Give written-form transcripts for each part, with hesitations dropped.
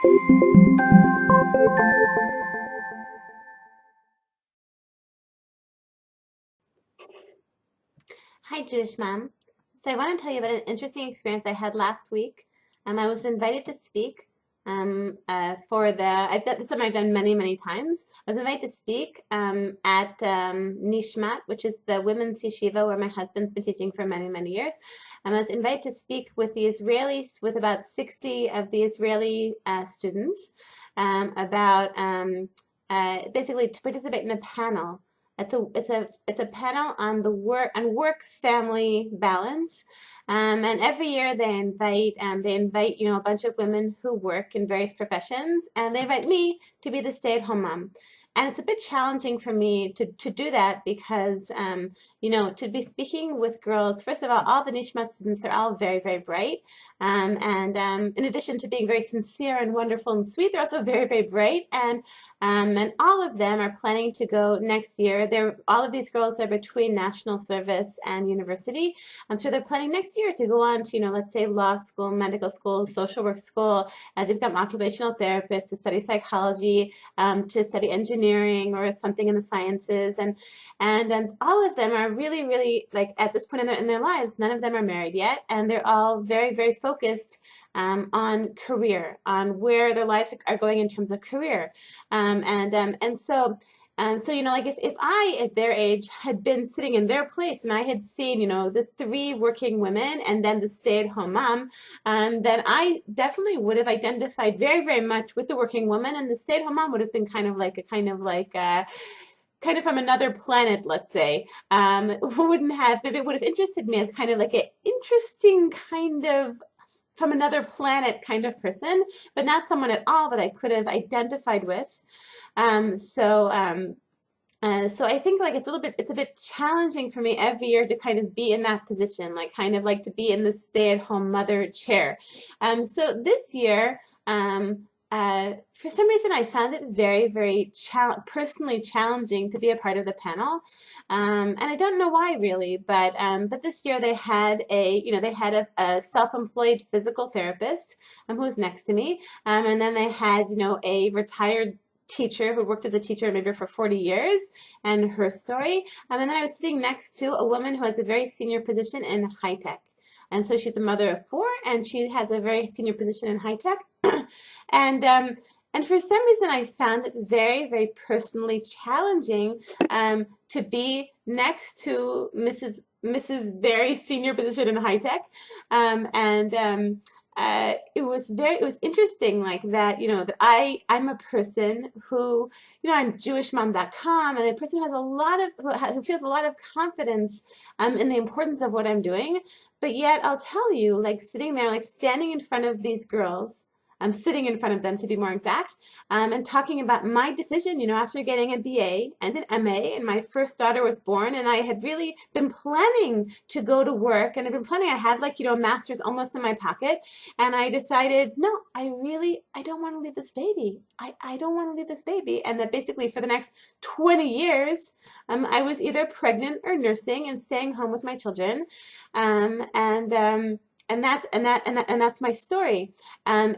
Hi, Jewish Mom. So I want to tell you about an interesting experience I had last week. I was invited to speak for I've done this one I've done many, many times. I was invited to speak at Nishmat, which is the women's yeshiva where my husband's been teaching for many, many years. I was invited to speak with the Israelis, with about 60 of the Israeli students about basically to participate in a panel. It's a panel on the work family balance, and every year they invite a bunch of women who work in various professions, and they invite me to be the stay-at-home mom. And it's a bit challenging for me to do that because to be speaking with girls. First of all the Nishmat students are all very, very bright, and in addition to being very sincere and wonderful and sweet, they're also very, very bright, and all of them are planning to go next year. All of these girls are between national service and university. So they're planning next year to go on to, let's say law school, medical school, social work school, to become occupational therapists, to study psychology, to study engineering or something in the sciences. And all of them are really, really, like, at this point in their lives, none of them are married yet. And they're all very, very focused on career, on where their lives are going in terms of career. Like if I at their age had been sitting in their place and I had seen, the three working women and then the stay-at-home mom, then I definitely would have identified very, very much with the working woman, and the stay-at-home mom would have been kind of from another planet, let's say. Wouldn't have, maybe it would have interested me as kind of like an interesting kind of from another planet kind of person, but not someone at all that I could have identified with. So I think like it's a bit challenging for me every year to kind of be in that position, like kind of like to be in the stay-at-home mother chair. So this year, for some reason, I found it very, very personally challenging to be a part of the panel, and I don't know why really, but this year they had a self-employed physical therapist who was next to me, and then they had a retired teacher who worked as a teacher maybe for 40 years and her story. And then I was sitting next to a woman who has a very senior position in high tech. And so she's a mother of four and she has a very senior position in high tech. and and for some reason, I found it very, very personally challenging to be next to Mrs. very senior position in high tech, it was interesting like that, that I'm a person who, I'm jewishmom.com, and a person who has a lot of who feels a lot of confidence in the importance of what I'm doing. But yet I'll tell you, like sitting there, like standing in front of these girls, I'm sitting in front of them to be more exact, and talking about my decision, after getting a BA and an MA, and my first daughter was born, and I had really been planning to go to work, and I've been planning, I had like, a master's almost in my pocket, and I decided, no, I don't want to leave this baby. I don't want to leave this baby. And that basically for the next 20 years, I was either pregnant or nursing and staying home with my children. Um, and, um, and that's my story. And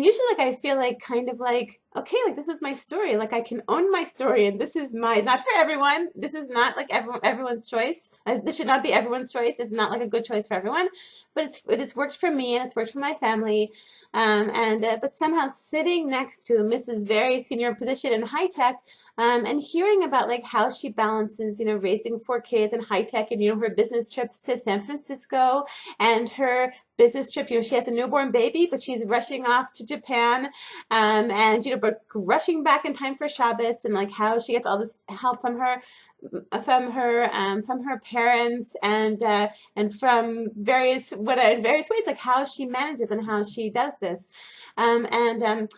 usually, like, I feel like kind of like, okay, like this is my story. Like I can own my story, and this is not for everyone. This is not like everyone's choice. This should not be everyone's choice. It's not like a good choice for everyone, but it's worked for me and it's worked for my family. But somehow sitting next to Mrs. Very senior position in high tech, and hearing about like how she balances, raising four kids in high tech, and her business trips to San Francisco, and her business trip, she has a newborn baby, but she's rushing off to Japan, and but rushing back in time for Shabbos, and like how she gets all this help from her parents, and from in various ways, like how she manages and how she does this, and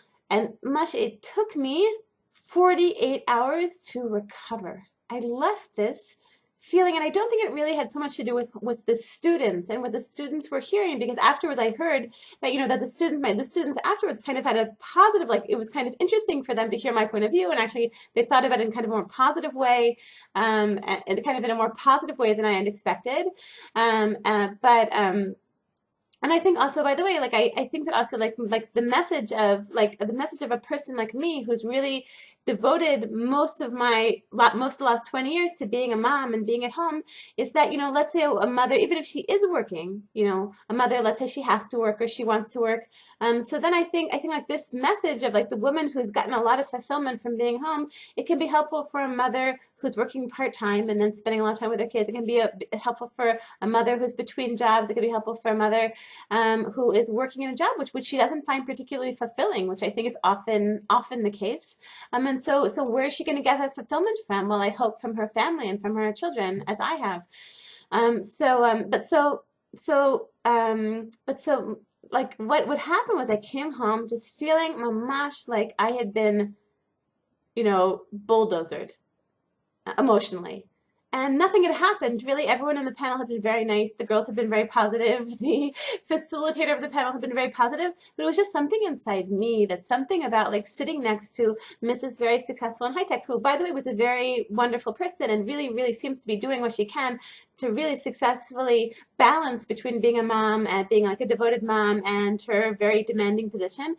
much it took me 48 hours to recover. I left this feeling, and I don't think it really had so much to do with the students and what the students were hearing, because afterwards I heard that that the students afterwards kind of had a positive, like it was kind of interesting for them to hear my point of view, and actually they thought about it in kind of a more positive way, and kind of in a more positive way than I had expected, but And I think also, by the way, like I think that also like the message of a person like me who's really devoted most of the last 20 years to being a mom and being at home is that, let's say a mother, even if she is working, a mother, let's say she has to work or she wants to work. So then I think like this message of like the woman who's gotten a lot of fulfillment from being home, it can be helpful for a mother who's working part-time and then spending a lot of time with her kids. It can be helpful for a mother who's between jobs. It can be helpful for a mother who is working in a job which she doesn't find particularly fulfilling, which I think is often the case. And so where is she going to get that fulfillment from? Well, I hope from her family and from her children, as I have. But so like what would happen was I came home just feeling mamash like I had been, bulldozered emotionally. And nothing had happened, really. Everyone in the panel had been very nice. The girls had been very positive. The facilitator of the panel had been very positive. But it was just something inside me, that something about like sitting next to Mrs. Very Successful in High Tech, who, by the way, was a very wonderful person and really, really seems to be doing what she can to really successfully balance between being a mom and being like a devoted mom and her very demanding position.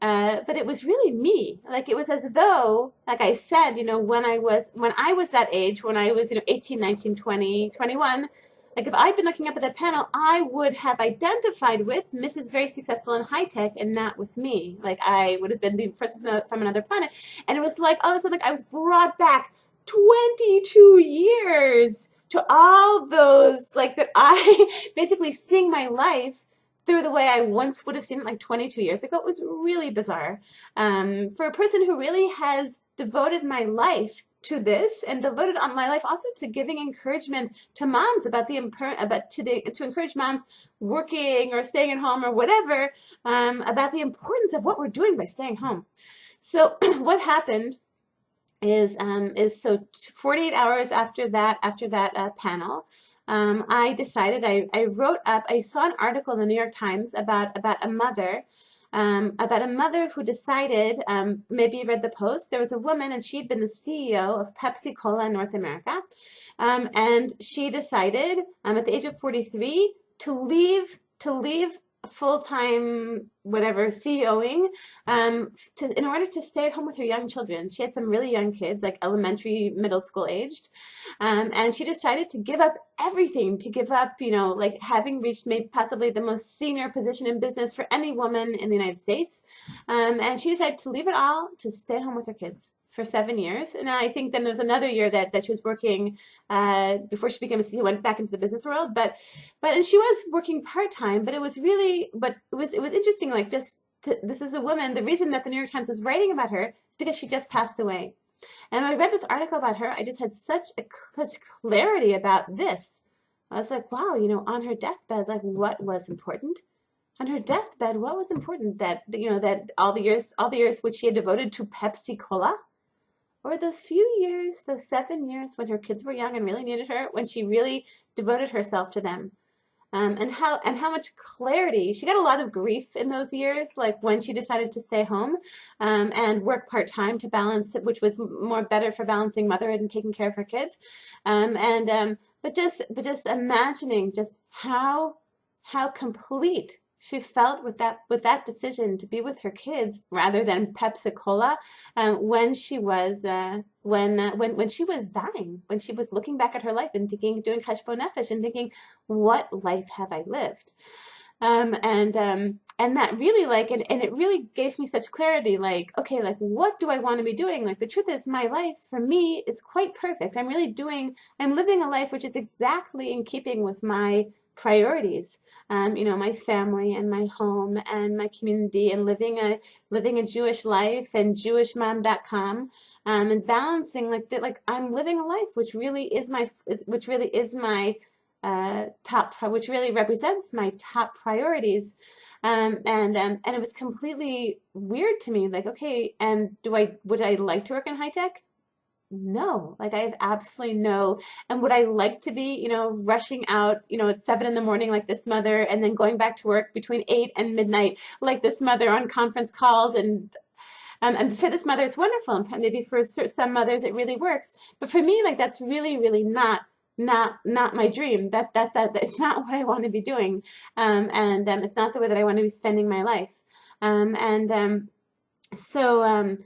But it was really me. Like it was as though, like I said, when I was that age, when I was, 18, 19, 20, 21, like if I'd been looking up at that panel, I would have identified with Mrs. Very Successful in High Tech and not with me. Like I would have been the person from another planet. And it was like all of a sudden, like I was brought back 22 years to all those, like that I basically seeing my life through the way I once would have seen it like 22 years ago. It was really bizarre. For a person who really has devoted my life to this and devoted on my life also to giving encouragement to moms about to encourage moms working or staying at home or whatever, about the importance of what we're doing by staying home. So what happened is 48 hours after that panel, I decided I saw an article in the New York Times about a mother. About a mother who decided, maybe you read the post, there was a woman and she'd been the CEO of Pepsi Cola in North America. And she decided at the age of 43 to leave full-time whatever CEOing in order to stay at home with her young children. She had some really young kids, like elementary, middle school aged, and she decided to give up everything, to give up, like having reached maybe possibly the most senior position in business for any woman in the United States, and she decided to leave it all to stay home with her kids for 7 years. And I think then there was another year that she was working before she became a CEO, went back into the business world. And she was working part-time, but it was interesting, like this is a woman. The reason that the New York Times was writing about her is because she just passed away. And when I read this article about her, I just had such clarity about this. I was like, wow, on her deathbed, like what was important? On her deathbed, what was important? That all the years which she had devoted to Pepsi Cola, or those few years, those 7 years when her kids were young and really needed her, when she really devoted herself to them. And how much clarity. She got a lot of grief in those years, like when she decided to stay home and work part-time to balance it, which was more better for balancing motherhood and taking care of her kids. But just imagining just how complete she felt with that decision to be with her kids rather than Pepsi Cola, when she was when she was dying, when she was looking back at her life and thinking, doing Cheshbon Nefesh and thinking, what life have I lived? And that really and it really gave me such clarity, like, okay, like what do I want to be doing? Like the truth is my life for me is quite perfect. I'm living a life which is exactly in keeping with my priorities, my family and my home and my community, and living a Jewish life and JewishMom.com, and balancing like I'm living a life which really is my which really represents my top priorities, and it was completely weird to me, like, okay, and would I like to work in high tech? No, like I have absolutely no. And would I like to be, rushing out, at 7 in the morning like this mother, and then going back to work between 8 and midnight like this mother on conference calls? And for this mother, it's wonderful. And maybe for some mothers, it really works. But for me, like that's really, really not not my dream. It's not what I want to be doing, and it's not the way that I want to be spending my life. And so,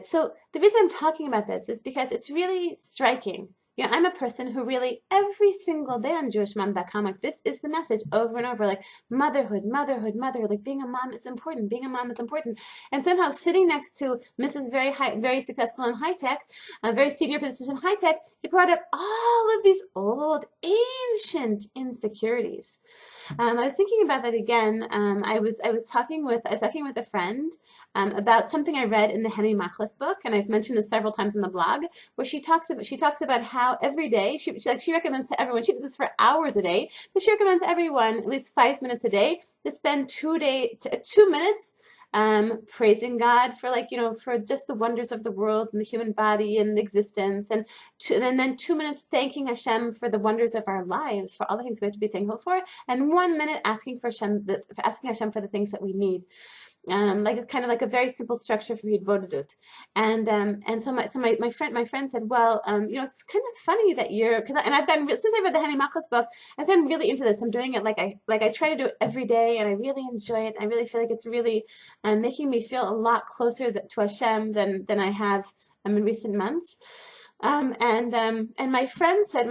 so the reason I'm talking about this is because it's really striking. You know, I'm a person who really every single day on JewishMom.com, like this is the message over and over, like motherhood, motherhood, motherhood. Like being a mom is important. Being a mom is important. And somehow sitting next to Mrs. Very successful in high tech, a very senior position in high tech, he brought up all of these old, ancient insecurities. I was thinking about that again. I was talking with a friend about something I read in the Henny Machlis book, and I've mentioned this several times in the blog, where she talks about how every day she recommends to everyone. She does this for hours a day, but she recommends everyone at least 5 minutes a day to spend 2 minutes praising God for, like, for just the wonders of the world and the human body and existence, and then 2 minutes thanking Hashem for the wonders of our lives, for all the things we have to be thankful for, and 1 minute asking Hashem for the ththings that we need. Like it's kind of like a very simple structure for Yidbodedut. And so my friend said, well, it's kind of funny that and I've gotten, since I read the Henny Machlis book, I've gotten really into this. I'm doing it like I try to do it every day, and I really enjoy it. I really feel like it's really making me feel a lot closer to Hashem than I have in recent months. And my friend said,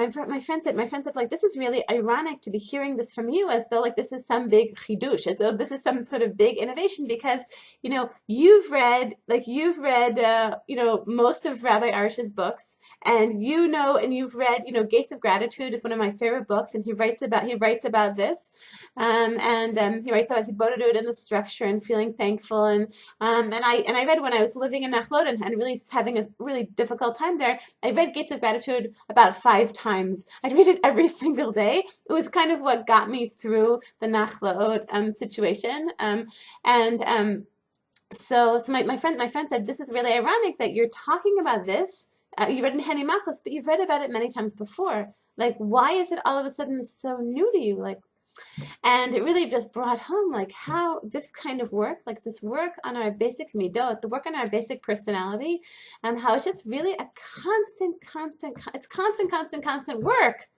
like, this is really ironic to be hearing this from you, as though like this is some big chidush, as though this is some sort of big innovation, because you've read most of Rabbi Arsh's books, and you've read Gates of Gratitude is one of my favorite books, and he writes about this, and he writes about Hibodedut and the structure and feeling thankful, and I read when I was living in Nachlot and really having a really difficult time there. I read Gates of Gratitude about 5 times. I'd read it every single day. It was kind of what got me through the Nachlaot situation. So my friend said, this is really ironic that you're talking about this. You read in Henny Machlis, but you've read about it many times before. Like, why is it all of a sudden so new to you? Like, and it really just brought home like how this kind of work, like this work on our basic midot, the work on our basic personality, and how it's just really a constant work.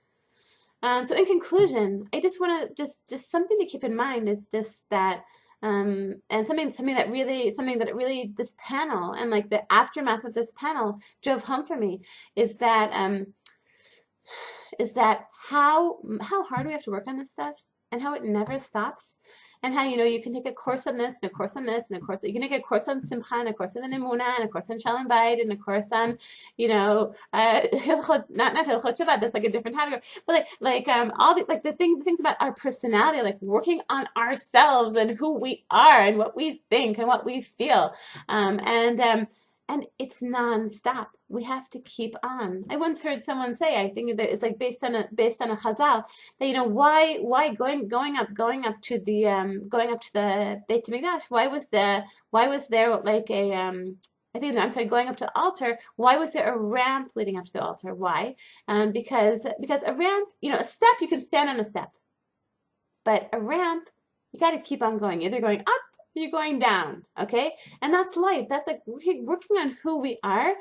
So in conclusion, I just want to just something to keep in mind is just that, and something that really this panel and like the aftermath of this panel drove home for me is that how hard we have to work on this stuff, and how it never stops, and how you can take a course on this and a course on this and a course, you can take a course on Simcha and a course on the Emunah and a course on Shalom Bayit and a course on not Hilchot Shabbat, that's like a different category, but all the things about our personality, like working on ourselves and who we are and what we think and what we feel, and it's non-stop. We have to keep on. I once heard someone say, I think that it's like based on a chazal, that why going up to the Beit Hamikdash, why was there like a going up to the altar, why was there a ramp leading up to the altar? Why? Because a ramp, a step, you can stand on a step, but a ramp, you got to keep on going, either going up, you're going down, okay? And that's life. That's like working on who we are.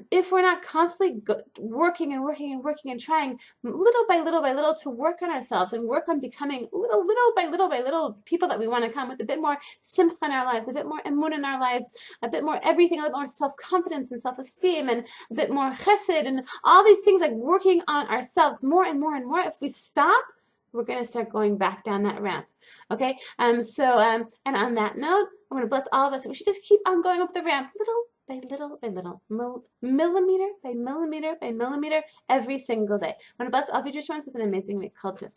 If we're not constantly working and trying little by little to work on ourselves and work on becoming little by little people that we want to come, with a bit more simcha in our lives, a bit more emun in our lives, a bit more everything, a bit more self-confidence and self-esteem, and a bit more chesed, and all these things, like working on ourselves more and more and more. If we stop, we're going to start going back down that ramp. Okay? And on that note, I'm going to bless all of us. We should just keep on going up the ramp, little by little, millimeter by millimeter, every single day. I'm going to bless all of you Jewish ones with an amazing week. Kol Tov.